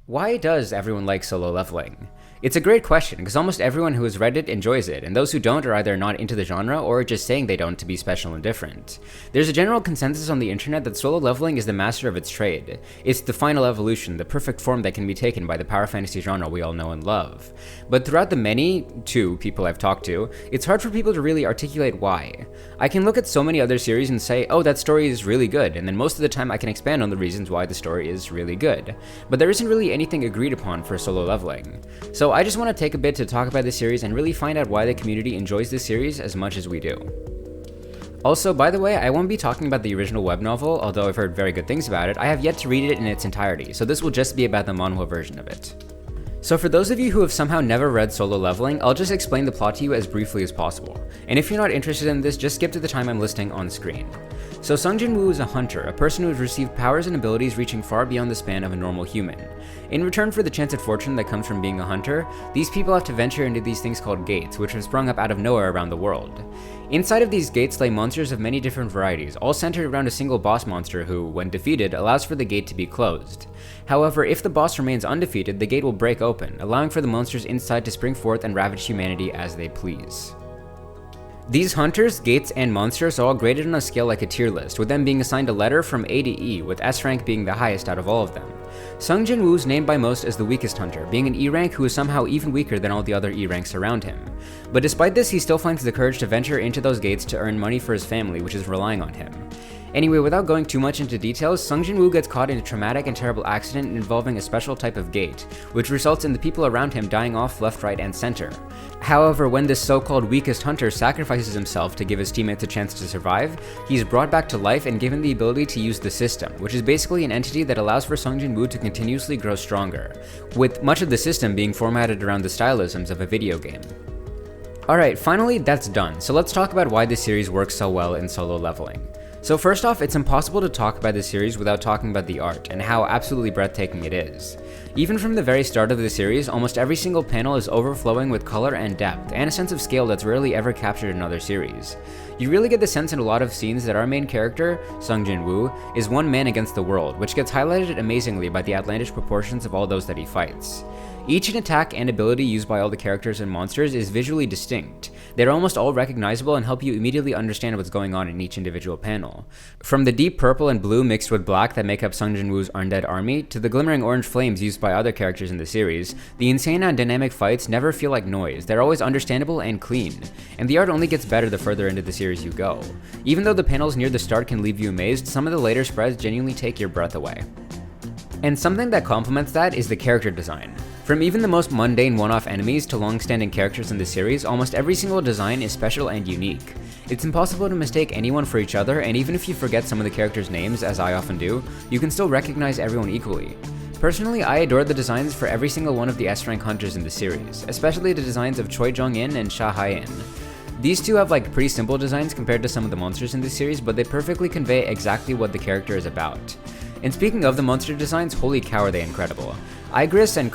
Why does everyone like Solo Leveling? It's a great question, because almost everyone who has read it enjoys it, and those who don't are either not into the genre or just saying they don't to be special and different. There's a general consensus on the internet that Solo Leveling is the master of its trade. It's the final evolution, the perfect form that can be taken by the power fantasy genre we all know and love. But throughout the two people I've talked to, it's hard for people to really articulate why. I can look at so many other series and say, oh, that story is really good, and then most of the time I can expand on the reasons why the story is really good. But there isn't really anything agreed upon for Solo Leveling. So I just want to take a bit to talk about this series and really find out why the community enjoys this series as much as we do. Also, by the way, I won't be talking about the original web novel, although I've heard very good things about it. I have yet to read it in its entirety, so this will just be about the manhwa version of it. So for those of you who have somehow never read Solo Leveling, I'll just explain the plot to you as briefly as possible. And if you're not interested in this, just skip to the time I'm listing on screen. So Sung Jin-woo is a hunter, a person who has received powers and abilities reaching far beyond the span of a normal human. In return for the chance at fortune that comes from being a hunter, these people have to venture into these things called gates, which have sprung up out of nowhere around the world. Inside of these gates lay monsters of many different varieties, all centered around a single boss monster who, when defeated, allows for the gate to be closed. However, if the boss remains undefeated, the gate will break open, allowing for the monsters inside to spring forth and ravage humanity as they please. These hunters, gates, and monsters are all graded on a scale like a tier list, with them being assigned a letter from A to E, with S rank being the highest out of all of them. Sung Jin-woo is named by most as the weakest hunter, being an E rank who is somehow even weaker than all the other E ranks around him. But despite this, he still finds the courage to venture into those gates to earn money for his family, which is relying on him. Anyway, without going too much into details, Sung Jin-woo gets caught in a traumatic and terrible accident involving a special type of gate, which results in the people around him dying off left, right, and center. However, when this so-called weakest hunter sacrifices himself to give his teammates a chance to survive, he's brought back to life and given the ability to use the system, which is basically an entity that allows for Sung Jin-woo to continuously grow stronger, with much of the system being formatted around the stylisms of a video game. Alright, finally that's done, so let's talk about why this series works so well in Solo Leveling. So first off, it's impossible to talk about this series without talking about the art, and how absolutely breathtaking it is. Even from the very start of the series, almost every single panel is overflowing with color and depth, and a sense of scale that's rarely ever captured in other series. You really get the sense in a lot of scenes that our main character, Sung Jin-woo, is one man against the world, which gets highlighted amazingly by the outlandish proportions of all those that he fights. Each attack and ability used by all the characters and monsters is visually distinct. They're almost all recognizable and help you immediately understand what's going on in each individual panel. From the deep purple and blue mixed with black that make up Sung Jin-woo's undead army, to the glimmering orange flames used by other characters in the series, the insane and dynamic fights never feel like noise. They're always understandable and clean. And the art only gets better the further into the series you go. Even though the panels near the start can leave you amazed, some of the later spreads genuinely take your breath away. And something that complements that is the character design. From even the most mundane one-off enemies to long-standing characters in the series, almost every single design is special and unique. It's impossible to mistake anyone for each other, and even if you forget some of the characters' names, as I often do, you can still recognize everyone equally. Personally, I adore the designs for every single one of the S-rank hunters in the series, especially the designs of Choi Jong-in and Sha Hye-in. These two have like pretty simple designs compared to some of the monsters in the series, but they perfectly convey exactly what the character is about. And speaking of the monster designs, holy cow are they incredible. Igris and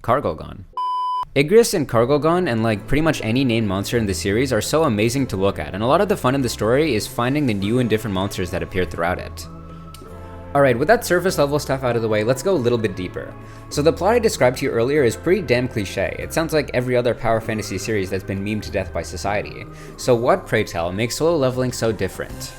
Cargogon. Igris and Cargogon and like pretty much any named monster in the series are so amazing to look at, and a lot of the fun in the story is finding the new and different monsters that appear throughout it. Alright, with that surface level stuff out of the way, let's go a little bit deeper. So the plot I described to you earlier is pretty damn cliche. It sounds like every other power fantasy series that's been memed to death by society. So what, pray tell, makes Solo Leveling so different?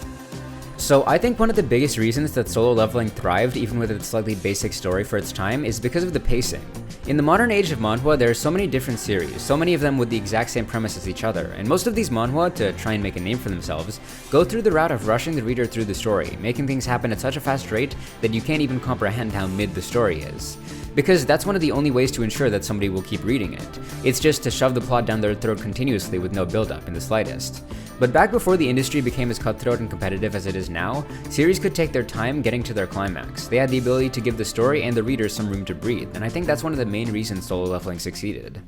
So I think one of the biggest reasons that Solo Leveling thrived even with its slightly basic story for its time is because of the pacing. In the modern age of manhwa, there are so many different series, so many of them with the exact same premise as each other, and most of these manhwa, to try and make a name for themselves, go through the route of rushing the reader through the story, making things happen at such a fast rate that you can't even comprehend how mid the story is. Because that's one of the only ways to ensure that somebody will keep reading it. It's just to shove the plot down their throat continuously with no build-up in the slightest. But back before the industry became as cutthroat and competitive as it is now, series could take their time getting to their climax. They had the ability to give the story and the reader some room to breathe, and I think that's one of the main reasons Solo Leveling succeeded.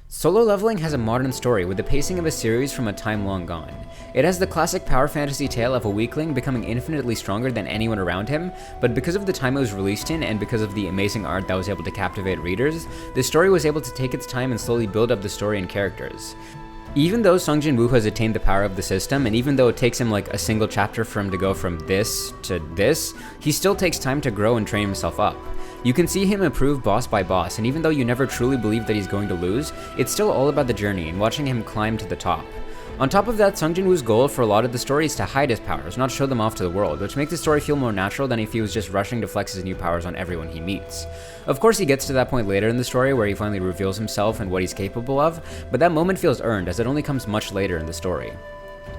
Solo Leveling has a modern story with the pacing of a series from a time long gone. It has the classic power fantasy tale of a weakling becoming infinitely stronger than anyone around him, but because of the time it was released in and because of the amazing art that was able to captivate readers, the story was able to take its time and slowly build up the story and characters. Even though Sung Jin-woo has attained the power of the system, and even though it takes him like a single chapter for him to go from this to this, he still takes time to grow and train himself up. You can see him improve boss by boss, and even though you never truly believe that he's going to lose, it's still all about the journey and watching him climb to the top. On top of that, Sung Jin-woo's goal for a lot of the story is to hide his powers, not show them off to the world, which makes the story feel more natural than if he was just rushing to flex his new powers on everyone he meets. Of course, he gets to that point later in the story where he finally reveals himself and what he's capable of, but that moment feels earned as it only comes much later in the story.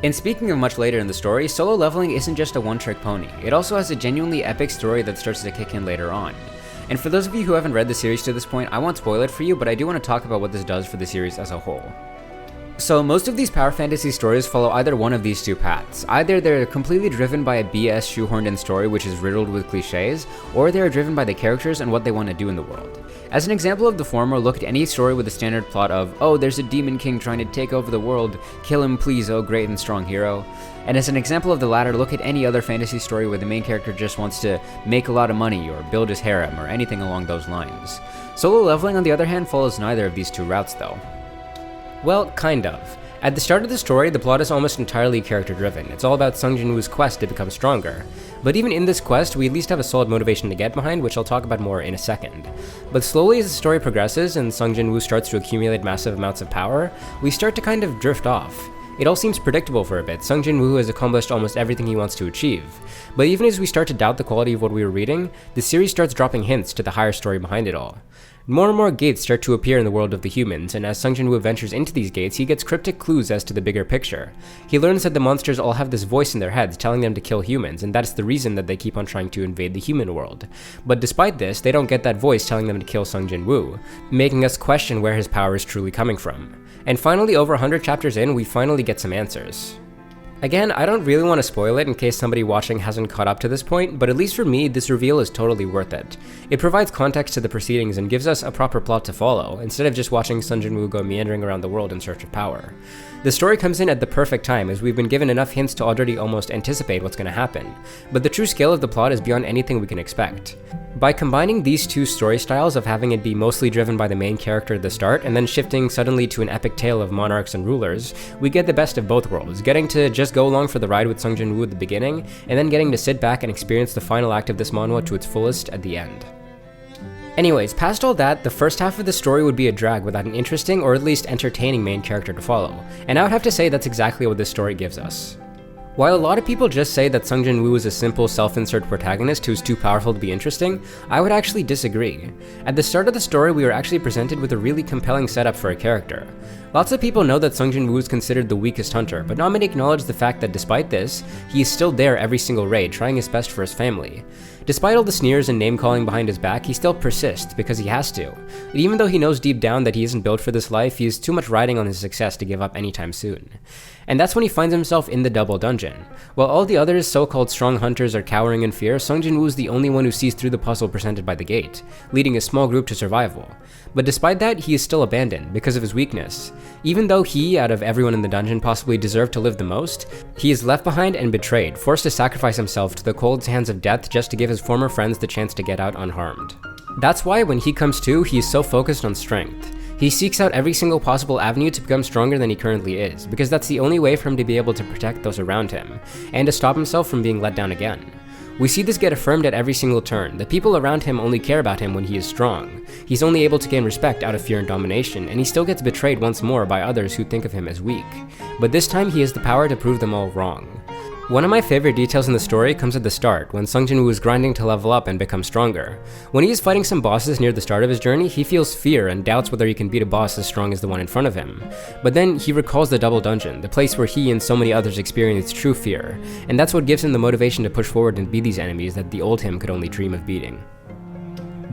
And speaking of much later in the story, Solo Leveling isn't just a one-trick pony. It also has a genuinely epic story that starts to kick in later on. And for those of you who haven't read the series to this point, I won't spoil it for you, but I do want to talk about what this does for the series as a whole. So most of these power fantasy stories follow either one of these two paths. Either they're completely driven by a BS shoehorned in story which is riddled with cliches, or they are driven by the characters and what they want to do in the world. As an example of the former, look at any story with a standard plot of, oh, there's a demon king trying to take over the world, kill him please, oh great and strong hero. And as an example of the latter, look at any other fantasy story where the main character just wants to make a lot of money or build his harem or anything along those lines. Solo Leveling, on the other hand, follows neither of these two routes though. Well, kind of. At the start of the story, the plot is almost entirely character-driven. It's all about Sung Jin-woo's quest to become stronger. But even in this quest, we at least have a solid motivation to get behind, which I'll talk about more in a second. But slowly as the story progresses and Sung Jin-woo starts to accumulate massive amounts of power, we start to kind of drift off. It all seems predictable for a bit. Sung Jin-woo has accomplished almost everything he wants to achieve. But even as we start to doubt the quality of what we were reading, the series starts dropping hints to the higher story behind it all. More and more gates start to appear in the world of the humans, and as Sung Jin-woo ventures into these gates, he gets cryptic clues as to the bigger picture. He learns that the monsters all have this voice in their heads telling them to kill humans, and that's the reason that they keep on trying to invade the human world. But despite this, they don't get that voice telling them to kill Sung Jin-woo, making us question where his power is truly coming from. And finally, over 100 chapters in, we finally get some answers. Again, I don't really want to spoil it in case somebody watching hasn't caught up to this point, but at least for me, this reveal is totally worth it. It provides context to the proceedings and gives us a proper plot to follow, instead of just watching Sung Jin-woo go meandering around the world in search of power. The story comes in at the perfect time, as we've been given enough hints to already almost anticipate what's going to happen, but the true scale of the plot is beyond anything we can expect. By combining these two story styles of having it be mostly driven by the main character at the start, and then shifting suddenly to an epic tale of monarchs and rulers, we get the best of both worlds, getting to just go along for the ride with Sung Jin-woo at the beginning, and then getting to sit back and experience the final act of this manhwa to its fullest at the end. Anyways, past all that, the first half of the story would be a drag without an interesting or at least entertaining main character to follow, and I would have to say that's exactly what this story gives us. While a lot of people just say that Sung Jin-woo is a simple self-insert protagonist who's too powerful to be interesting, I would actually disagree. At the start of the story, we were actually presented with a really compelling setup for a character. Lots of people know that Sung Jin-woo is considered the weakest hunter, but not many acknowledge the fact that despite this, he is still there every single raid, trying his best for his family. Despite all the sneers and name-calling behind his back, he still persists because he has to. And even though he knows deep down that he isn't built for this life, he is too much riding on his success to give up anytime soon. And that's when he finds himself in the double dungeon. While all the others so-called strong hunters are cowering in fear, Sung Jin-woo is the only one who sees through the puzzle presented by the gate, leading a small group to survival. But despite that, he is still abandoned because of his weakness. Even though he, out of everyone in the dungeon, possibly deserved to live the most, he is left behind and betrayed, forced to sacrifice himself to the cold hands of death just to give his former friends the chance to get out unharmed. That's why when he comes to, he is so focused on strength. He seeks out every single possible avenue to become stronger than he currently is, because that's the only way for him to be able to protect those around him, and to stop himself from being let down again. We see this get affirmed at every single turn. The people around him only care about him when he is strong. He's only able to gain respect out of fear and domination, and he still gets betrayed once more by others who think of him as weak. But this time he has the power to prove them all wrong. One of my favorite details in the story comes at the start, when Sung Jin-woo is grinding to level up and become stronger. When he is fighting some bosses near the start of his journey, he feels fear and doubts whether he can beat a boss as strong as the one in front of him. But then he recalls the double dungeon, the place where he and so many others experienced true fear, and that's what gives him the motivation to push forward and beat these enemies that the old him could only dream of beating.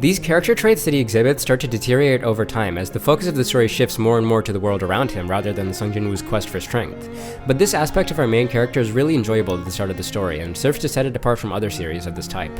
These character traits that he exhibits start to deteriorate over time as the focus of the story shifts more and more to the world around him rather than Sung Jin-woo's quest for strength. But this aspect of our main character is really enjoyable at the start of the story and serves to set it apart from other series of this type.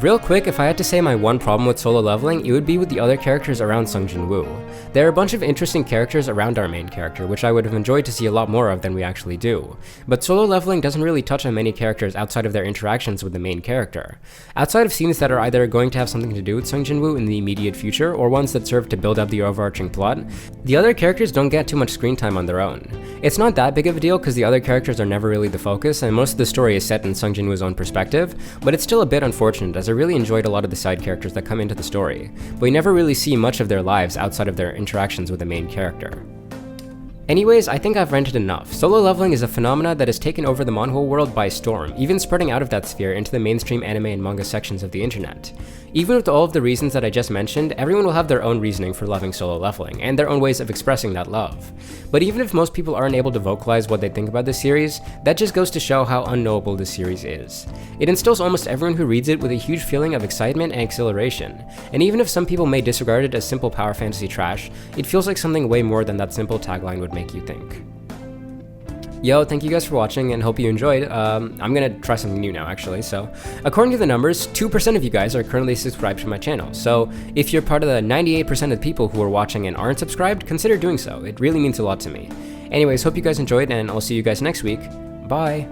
Real quick, if I had to say my one problem with Solo Leveling, it would be with the other characters around Sung Jin-woo. There are a bunch of interesting characters around our main character, which I would have enjoyed to see a lot more of than we actually do. But Solo Leveling doesn't really touch on many characters outside of their interactions with the main character. Outside of scenes that are either going to have something to do with Sung Jin-woo in the immediate future, or ones that serve to build up the overarching plot, the other characters don't get too much screen time on their own. It's not that big of a deal because the other characters are never really the focus, and most of the story is set in Sung Jin-woo's own perspective, but it's still a bit unfortunate as I really enjoyed a lot of the side characters that come into the story, but we never really see much of their lives outside of their interactions with the main character. Anyways, I think I've ranted enough. Solo leveling is a phenomena that has taken over the manhwa world by storm, even spreading out of that sphere into the mainstream anime and manga sections of the internet. Even with all of the reasons that I just mentioned, everyone will have their own reasoning for loving solo leveling, and their own ways of expressing that love. But even if most people aren't able to vocalize what they think about the series, that just goes to show how unknowable this series is. It instills almost everyone who reads it with a huge feeling of excitement and exhilaration, and even if some people may disregard it as simple power fantasy trash, it feels like something way more than that simple tagline would make you think. Yo, thank you guys for watching and hope you enjoyed. I'm gonna try something new now actually. So according to the numbers, 2% of you guys are currently subscribed to my channel. So if you're part of the 98% of people who are watching and aren't subscribed, consider doing so. It really means a lot to me. Anyways, hope you guys enjoyed and I'll see you guys next week. Bye.